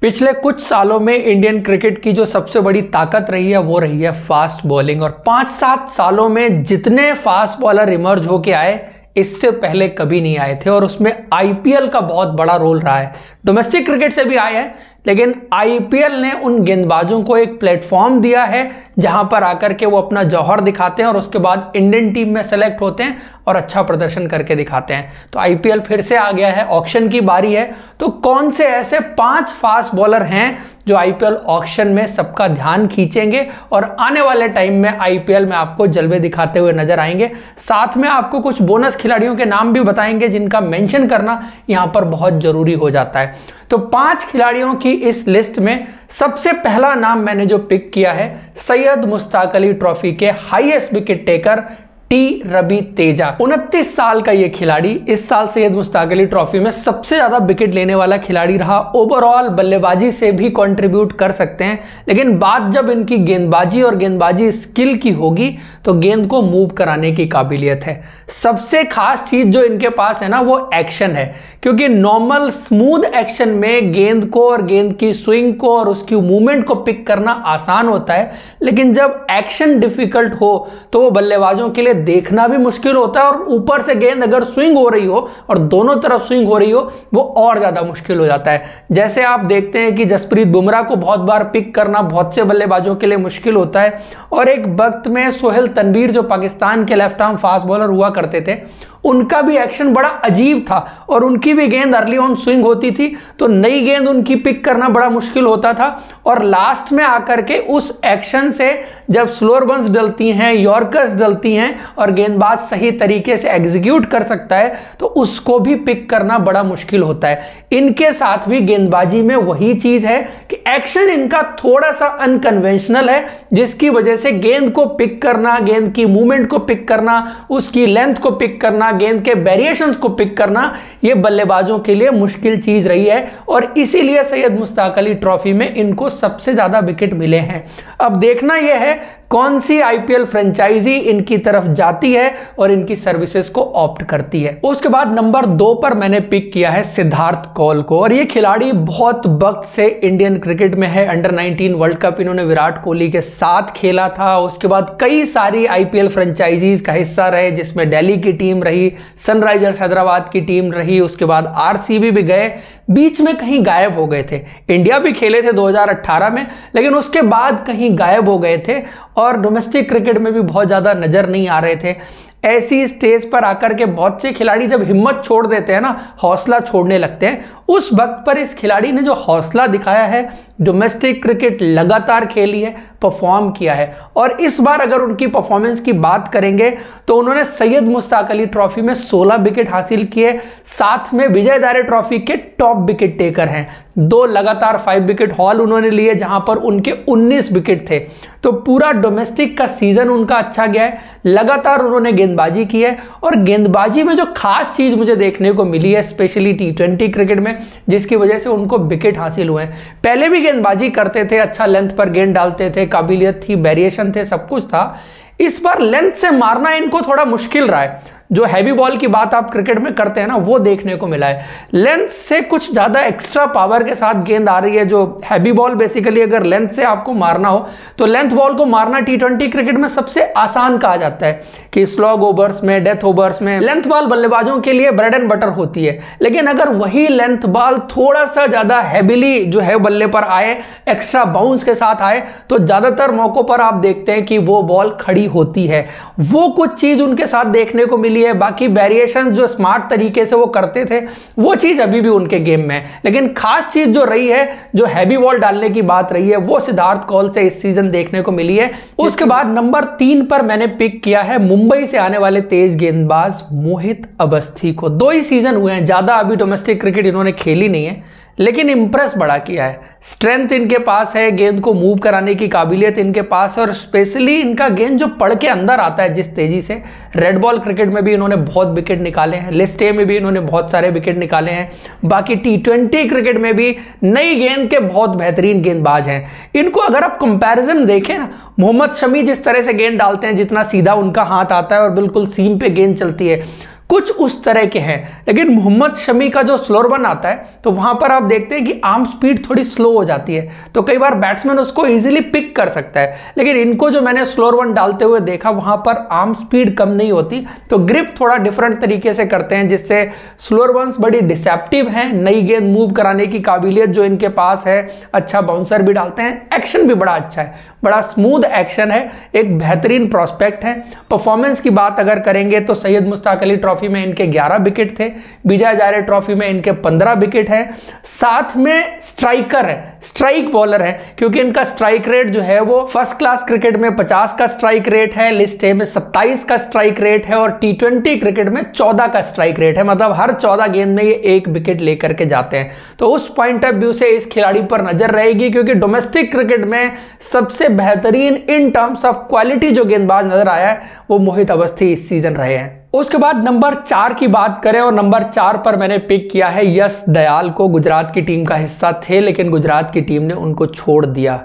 पिछले कुछ सालों में इंडियन क्रिकेट की जो सबसे बड़ी ताकत रही है वो रही है फास्ट बॉलिंग। और 5-7 सालों में जितने फास्ट बॉलर इमर्ज होके आए इससे पहले कभी नहीं आए थे, और उसमें आईपीएल का बहुत बड़ा रोल रहा है। डोमेस्टिक क्रिकेट से भी आए हैं, लेकिन आईपीएल ने उन गेंदबाजों को एक प्लेटफॉर्म दिया है जहां पर आकर के वो अपना जौहर दिखाते हैं और उसके बाद इंडियन टीम में सेलेक्ट होते हैं और अच्छा प्रदर्शन करके दिखाते हैं। तो आईपीएल फिर से आ गया है, ऑक्शन की बारी है। तो कौन से ऐसे 5 फास्ट बॉलर हैं जो आईपीएल ऑक्शन में सबका ध्यान खींचेंगे और आने वाले टाइम में आईपीएल में आपको जलवे दिखाते हुए नजर आएंगे। साथ में आपको कुछ बोनस खिलाड़ियों के नाम भी बताएंगे जिनका मेंशन करना यहां पर बहुत जरूरी हो जाता है। तो 5 खिलाड़ियों की इस लिस्ट में सबसे पहला नाम मैंने जो पिक किया है, सैयद मुश्ताक अली ट्रॉफी के highest wicket taker T Ravi Teja. 29 साल का ये खिलाड़ी इस साल सैयद मुश्ताक अली ट्रॉफी में सबसे ज्यादा विकेट लेने वाला खिलाड़ी रहा। ओवरऑल बल्लेबाजी से भी कंट्रीब्यूट कर सकते हैं, लेकिन बात जब इनकी गेंदबाजी और गेंदबाजी स्किल की होगी तो गेंद को मूव कराने की काबिलियत है। सबसे खास चीज जो इनके पास है ना वो एक्शन है, क्योंकि नॉर्मल स्मूथ एक्शन में गेंद को और गेंद की स्विंग को और उसकी मूवमेंट को पिक करना आसान होता है, लेकिन जब एक्शन डिफिकल्ट हो तो वो बल्लेबाजों के लिए देखना भी मुश्किल होता है। और ऊपर से गेंद अगर स्विंग हो रही हो और दोनों तरफ स्विंग हो रही हो वो और ज्यादा मुश्किल हो जाता है। जैसे आप देखते हैं कि जसप्रीत बुमराह को बहुत बार पिक करना बहुत से बल्लेबाजों के लिए मुश्किल होता है। और एक वक्त में सोहेल तनवीर जो पाकिस्तान के लेफ्ट आर्म फास्ट बॉलर हुआ करते थे, उनका भी एक्शन बड़ा अजीब था और उनकी भी गेंद अर्ली ऑन स्विंग होती थी, तो नई गेंद उनकी पिक करना बड़ा मुश्किल होता था। और लास्ट में आकर के उस एक्शन से जब स्लोअर बंस डलती हैं, यॉर्कर्स डलती हैं और गेंदबाज सही तरीके से एग्जीक्यूट कर सकता है तो उसको भी पिक करना बड़ा मुश्किल होता है। इनके साथ भी गेंदबाजी में वही चीज है कि एक्शन इनका थोड़ा सा अनकन्वेंशनल है, जिसकी वजह से गेंद को पिक करना, गेंद की मूवमेंट को पिक करना, उसकी लेंथ को पिक करना, गेंद के वेरिएशंस को पिक करना, ये बल्लेबाजों के लिए मुश्किल चीज रही है। और इसीलिए सैयद मुश्ताक अली ट्रॉफी में इनको सबसे ज्यादा विकेट मिले हैं। अब देखना यह है कौन सी आईपीएल फ्रेंचाइजी इनकी तरफ जाती है और इनकी सर्विसेज को ऑप्ट करती है। उसके बाद नंबर 2 पर मैंने पिक किया है सिद्धार्थ कौल को, और ये खिलाड़ी बहुत वक्त से इंडियन क्रिकेट में है। अंडर 19 वर्ल्ड कप इन्होंने विराट कोहली के साथ खेला था। उसके बाद कई सारी आईपीएल फ्रेंचाइजीज का हिस्सा रहे, जिसमें दिल्ली की टीम रही, सनराइजर्स हैदराबाद की टीम रही, उसके बाद आरसीबी भी गए, बीच में कहीं गायब हो गए थे। इंडिया भी खेले थे 2018 में, लेकिन उसके बाद कहीं गायब हो गए थे और डोमेस्टिक क्रिकेट में भी बहुत ज़्यादा नज़र नहीं आ रहे थे। ऐसी स्टेज पर आकर के बहुत से खिलाड़ी जब हिम्मत छोड़ देते हैं ना, हौसला छोड़ने लगते हैं, उस वक्त पर इस खिलाड़ी ने जो हौसला दिखाया है, डोमेस्टिक क्रिकेट लगातार खेली है, परफॉर्म किया है। और इस बार अगर उनकी परफॉर्मेंस की बात करेंगे तो उन्होंने सैयद मुश्ताक अली ट्रॉफी में 16 विकेट हासिल किए, साथ में विजयदारे ट्रॉफी के टॉप विकेट टेकर हैं। 2 लगातार 5 विकेट हॉल उन्होंने लिए जहां पर उनके 19 विकेट थे। तो पूरा डोमेस्टिक का सीजन उनका अच्छा गया है, लगातार उन्होंने गेंदबाजी की है। और गेंदबाजी में जो खास चीज मुझे देखने को मिली है, स्पेशली टी20 क्रिकेट में, जिसकी वजह से उनको विकेट हासिल हुए हैं। पहले भी गेंदबाजी करते थे, अच्छा लेंथ पर गेंद डालते थे, काबिलियत थी, वेरिएशन थे, सब कुछ था। इस बार लेंथ से मारना इनको थोड़ा मुश्किल रहा है। जो हैवी बॉल की बात आप क्रिकेट में करते हैं ना, वो देखने को मिला है। लेंथ से कुछ ज्यादा एक्स्ट्रा पावर के साथ गेंद आ रही है। जो हैवी बॉल बेसिकली अगर लेंथ से आपको मारना हो तो लेंथ बॉल को मारना टी20 क्रिकेट में सबसे आसान कहा जाता है कि स्लॉग ओवर्स में, डेथ ओवर्स में लेंथ बॉल बल्लेबाजों के लिए ब्रेड एंड बटर होती है। लेकिन अगर वही लेंथ बॉल थोड़ा सा ज्यादा हैवीली जो है बल्ले पर आए, एक्स्ट्रा बाउंस के साथ आए, तो ज्यादातर मौकों पर आप देखते हैं कि वो बॉल खड़ी होती है। वो कुछ चीज उनके साथ देखने को मिली है। बाकी वेरिएशन जो स्मार्ट तरीके से वो करते थे, वो चीज अभी भी उनके गेम में है। लेकिन खास चीज जो रही है, जो हैवी बॉल डालने की बात रही है, वो सिद्धार्थ कौल से इस सीजन देखने को मिली है। उसके बाद नंबर 3 पर मैंने पिक किया है मुंबई से आने वाले तेज गेंदबाज मोहित अवस्थी को। 2 ही सीजन हुए हैं, ज्यादा अभी डोमेस्टिक क्रिकेट इन्होंने खेली नहीं है, लेकिन इंप्रेस बड़ा किया है। स्ट्रेंथ इनके पास है, गेंद को मूव कराने की काबिलियत इनके पास है, और स्पेशली इनका गेंद जो पड़ के अंदर आता है जिस तेजी से, रेड बॉल क्रिकेट में भी इन्होंने बहुत विकेट निकाले हैं, लिस्ट ए में भी इन्होंने बहुत सारे विकेट निकाले हैं, बाकी टी20 क्रिकेट में भी नई गेंद के बहुत बेहतरीन गेंदबाज हैं। इनको अगर आप कंपैरिजन देखें ना, मोहम्मद शमी जिस तरह से गेंद डालते हैं, जितना सीधा उनका हाथ आता है और बिल्कुल सीम पे गेंद चलती है, कुछ उस तरह के हैं। लेकिन मोहम्मद शमी का जो स्लोअर वन आता है तो वहां पर आप देखते हैं कि आर्म स्पीड थोड़ी स्लो हो जाती है, तो कई बार बैट्समैन उसको इजीली पिक कर सकता है। लेकिन इनको जो मैंने स्लोअर वन डालते हुए देखा वहां पर आर्म स्पीड कम नहीं होती, तो ग्रिप थोड़ा डिफरेंट तरीके से करते हैं, जिससे स्लोअर वंस बड़ी डिसेप्टिव हैं। नई गेंद मूव कराने की काबिलियत जो इनके पास है, अच्छा बाउंसर भी डालते हैं, एक्शन भी बड़ा अच्छा है, बड़ा स्मूथ एक्शन है, एक बेहतरीन प्रोस्पेक्ट है। परफॉर्मेंस की बात अगर करेंगे तो सैयद मुश्ताक अली ट्रॉफी में इनके 11 विकेट थे, विजय हजारे ट्रॉफी में इनके 15 विकेट है। साथ में स्ट्राइकर है, स्ट्राइक बॉलर है, क्योंकि इनका स्ट्राइक रेट जो है वो फर्स्ट क्लास क्रिकेट में 50 का स्ट्राइक रेट है, लिस्ट ए में 27 का स्ट्राइक रेट है, और T20 क्रिकेट में 14 का स्ट्राइक रेट है। मतलब हर 14 गेंद में ये 1 विकेट लेकर के जाते हैं। तो उस पॉइंट ऑफ व्यू से इस खिलाड़ी पर नजर रहेगी, क्योंकि डोमेस्टिक क्रिकेट में सबसे बेहतरीन इन टर्म्स ऑफ क्वालिटी जो गेंदबाज नजर आया है वो मोहित अवस्थी इस सीजन रहे हैं। उसके बाद नंबर 4 की बात करें, और नंबर 4 पर मैंने पिक किया है यश दयाल को। गुजरात की टीम का हिस्सा थे, लेकिन गुजरात की टीम ने उनको छोड़ दिया।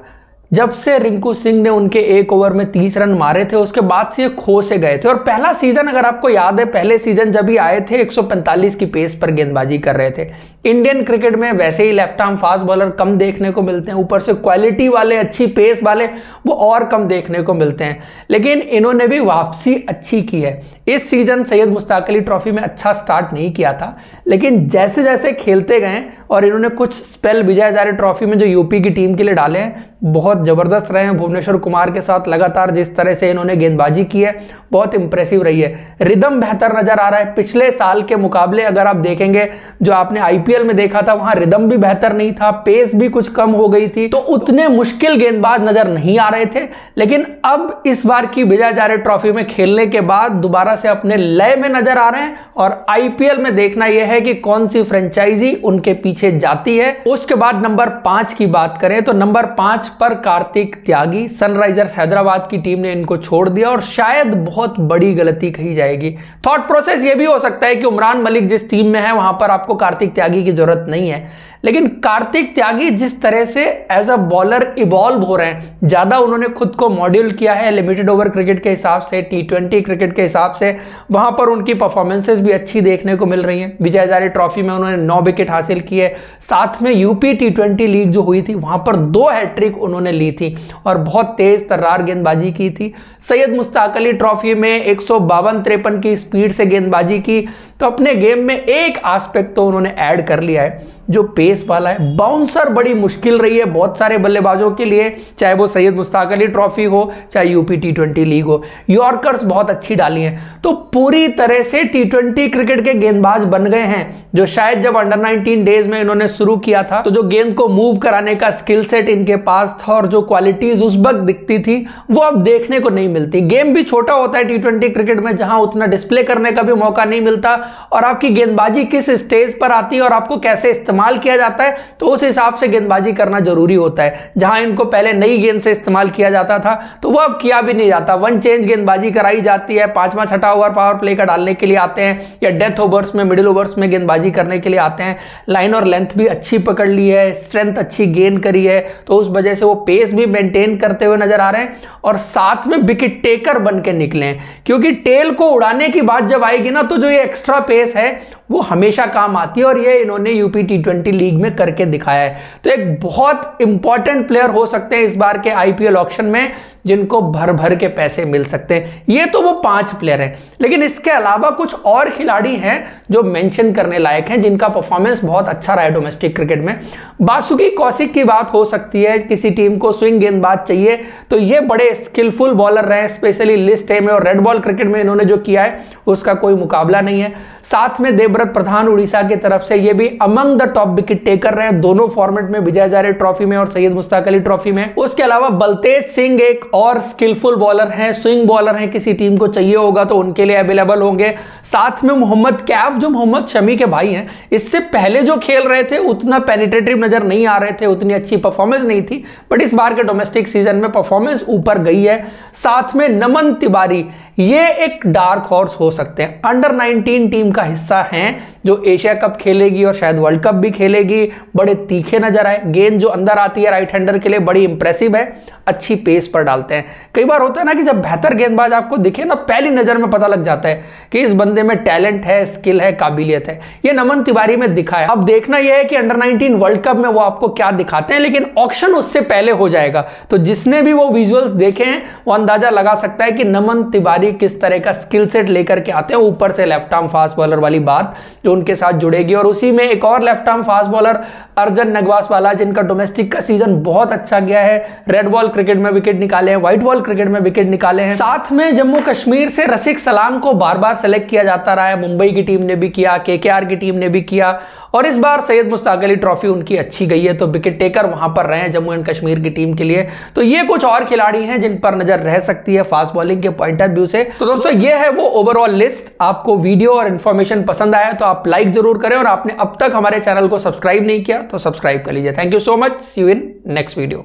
जब से रिंकू सिंह ने उनके 1 ओवर में 30 रन मारे थे, उसके बाद से ये खो से गए थे। और पहला सीजन अगर आपको याद है, पहले सीजन जब ही आए थे 145 की पेस पर गेंदबाजी कर रहे थे। इंडियन क्रिकेट में वैसे ही लेफ्ट आर्म फास्ट बॉलर कम देखने को मिलते हैं, ऊपर से क्वालिटी वाले अच्छी पेस वाले वो और कम देखने को मिलते हैं। लेकिन इन्होंने भी वापसी अच्छी की है। इस सीजन सैयद मुश्ताक अली ट्रॉफी में अच्छा स्टार्ट नहीं किया था, लेकिन जैसे जैसे खेलते गए और इन्होंने कुछ स्पेल विजय हजारे ट्रॉफी में जो यूपी की टीम के लिए डाले हैं, बहुत जबरदस्त रहे हैं। भुवनेश्वर कुमार के साथ लगातार जिस तरह से इन्होंने गेंदबाजी की है बहुत इंप्रेसिव रही है। रिदम बेहतर नजर आ रहा है पिछले साल के मुकाबले। अगर आप देखेंगे जो आपने आईपीएल में देखा था वहां रिदम भी बेहतर नहीं था, पेस भी कुछ कम हो गई थी, तो उतने मुश्किल गेंदबाज नजर नहीं आ रहे थे। लेकिन अब इस बार की विजय हजारे ट्रॉफी में खेलने के बाद दोबारा से अपने लय में नजर आ रहे हैं, और आईपीएल में देखना यह है कि कौन सी फ्रेंचाइजी उनके पीछे जाती है। उसके बाद नंबर 5 की बात करें तो नंबर 5 पर कार्तिक त्यागी। सनराइजर्स हैदराबाद की टीम ने इनको छोड़ दिया, और शायद बहुत बड़ी गलती कही जाएगी। थॉट प्रोसेस ये भी हो सकता है कि उमरान मलिक जिस टीम में है वहां पर आपको कार्तिक त्यागी की जरूरत नहीं है, लेकिन कार्तिक त्यागी जिस तरह से एज अ बॉलर इवॉल्व हो रहे हैं, ज्यादा उन्होंने खुद को मॉड्यूल किया है लिमिटेड ओवर क्रिकेट के हिसाब से, T20 क्रिकेट के हिसाब से, वहां पर उनकी परफॉर्मेंसेस भी अच्छी देखने को मिल रही हैं। विजय हजारे ट्रॉफी में उन्होंने 9 विकेट हासिल किए, साथ में यूपी T20 लीग जो हुई थी वहां पर 2 हैट्रिक उन्होंने ली थी और बहुत तेज तर्रार गेंदबाजी की थी। सैयद मुश्ताक अली ट्रॉफी में 152-53 की स्पीड से गेंदबाजी की, तो अपने गेम में एक एस्पेक्ट तो उन्होंने ऐड कर लिया है जो पेस वाला है। बाउंसर बड़ी मुश्किल रही है बहुत सारे बल्लेबाजों के लिए, चाहे वो सैयद मुश्ताक अली ट्रॉफी हो चाहे यूपी T20 लीग हो। यॉर्कर्स बहुत अच्छी डाली हैं, तो पूरी तरह से T20 क्रिकेट के गेंदबाज बन गए हैं, जो शायद जब अंडर 19 डेज में इन्होंने शुरू किया था तो जो गेंद को मूव कराने का स्किल सेट इनके पास था और जो क्वालिटीज उस वक्त दिखती थी वो अब देखने को नहीं मिलती। गेम भी छोटा होता है T20 क्रिकेट में, जहां उतना डिस्प्ले करने का भी मौका नहीं मिलता, और आपकी गेंदबाजी किस स्टेज पर आती है और आपको कैसे इस्तेमाल किया जाता है तो उस हिसाब से गेंदबाजी करना जरूरी होता है। जहां इनको पहले नई गेंद से इस्तेमाल किया जाता था तो वो अब किया भी नहीं जाता, वन चेंज गेंदबाजी कराई जाती है। 5वां 6वां ओवर पावर प्ले का डालने के लिए आते हैं, या डेथ ओवर्स में मिडिल ओवर्स में गेंदबाजी करने के लिए आते हैं। लाइन और लेंथ भी अच्छी पकड़ ली है, स्ट्रेंथ अच्छी गेन करी है, तो उस वजह से वो पेस भी मेंटेन करते हुए नजर आ रहे हैं, और साथ में विकेट टेकर बन के निकले हैं। क्योंकि टेल को उड़ाने की बात जब आएगी ना, तो जो ये एक्स्ट्रा पेस है वो हमेशा काम आती है, और ये इन्होंने यूपी T20 लीग में करके दिखाया है। तो एक बहुत इंपॉर्टेंट प्लेयर हो सकते हैं इस बार के आईपीएल ऑक्शन में, जिनको भर भर के पैसे मिल सकते हैं। ये तो वो 5 प्लेयर हैं, लेकिन इसके अलावा कुछ और खिलाड़ी हैं जो मेंशन करने लायक हैं, जिनका परफॉर्मेंस बहुत अच्छा रहा है डोमेस्टिक क्रिकेट में। बासुकी कौशिक की बात हो सकती है, किसी टीम को स्विंग गेंदबाज चाहिए तो ये बड़े स्किलफुल बॉलर रहे, स्पेशली लिस्ट ए में और रेड बॉल क्रिकेट में इन्होंने जो किया है उसका कोई मुकाबला नहीं है। साथ में देवव्रत प्रधान उड़ीसा की तरफ से, ये भी among the top wicket taker रहे दोनों फॉर्मेट में, विजय हजारे ट्रॉफी में और सैयद मुश्ताक अली ट्रॉफी में। उसके अलावा बलतेज सिंह एक और स्किलफुल बॉलर हैं, स्विंग बॉलर हैं, किसी टीम को चाहिए होगा तो उनके लिए अवेलेबल होंगे। साथ में मोहम्मद कैफ जो मोहम्मद शमी के भाई हैं, इससे पहले जो खेल रहे थे उतना पेनिट्रेटिव नजर नहीं आ रहे थे, उतनी अच्छी परफॉर्मेंस नहीं थी, बट इस बार के डोमेस्टिक सीजन में परफॉर्मेंस ऊपर गई है। साथ में नमन तिवारी, ये एक डार्क हॉर्स हो सकते हैं। अंडर 19 टीम का हिस्सा हैं जो एशिया कप खेलेगी और शायद वर्ल्ड कप भी खेलेगी। बड़े तीखे नजर आए, गेंद जो अंदर आती है राइट हैंडर के लिए बड़ी इंप्रेसिव है, अच्छी पेस पर डालते हैं। कई बार होता है ना कि जब बेहतर गेंदबाज आपको दिखे ना, पहली नजर में पता लग जाता है कि इस बंदे में टैलेंट है, स्किल है, काबिलियत है। ये नमन तिवारी में दिखा है। अब देखना यह है कि अंडर 19 वर्ल्ड कप में वो आपको क्या दिखाते हैं, लेकिन ऑक्शन उससे पहले हो जाएगा। तो जिसने भी वो विजुअल्स देखे हैं वो अंदाजा लगा सकता है कि नमन तिवारी किस तरह का स्किल सेट लेकर के आते हैं। ऊपर से लेफ्ट आर्म फास्ट बॉलर वाली बात जो उनके साथ जुड़ेगी, और उसी में एक और लेफ्ट आर्म फास्ट बॉलर अर्जन नगवास वाला, जिनका डोमेस्टिक का सीजन बहुत अच्छा गया है। रेड बॉल क्रिकेट में विकेट निकाले हैं, व्हाइट बॉल क्रिकेट में विकेट निकाले हैं। साथ में जम्मू कश्मीर से रसिक सलाम को बार बार सेलेक्ट किया जाता रहा है। मुंबई की टीम ने भी किया, केकेआर की टीम ने भी किया, और इस बार सैयद मुश्ताक अली ट्रॉफी उनकी अच्छी गई है, तो विकेट टेकर वहां पर रहे हैं जम्मू एंड कश्मीर की टीम के लिए। तो ये कुछ और खिलाड़ी हैं जिन पर नजर रह सकती है फास्ट बॉलिंग के पॉइंट ऑफ व्यू से। तो दोस्तों ये है वो ओवरऑल लिस्ट। आपको वीडियो और इन्फॉर्मेशन पसंद आया तो आप लाइक जरूर करें, और आपने अब तक हमारे चैनल को सब्सक्राइब नहीं किया तो सब्सक्राइब कर लीजिए। Thank you so much, see you in next video.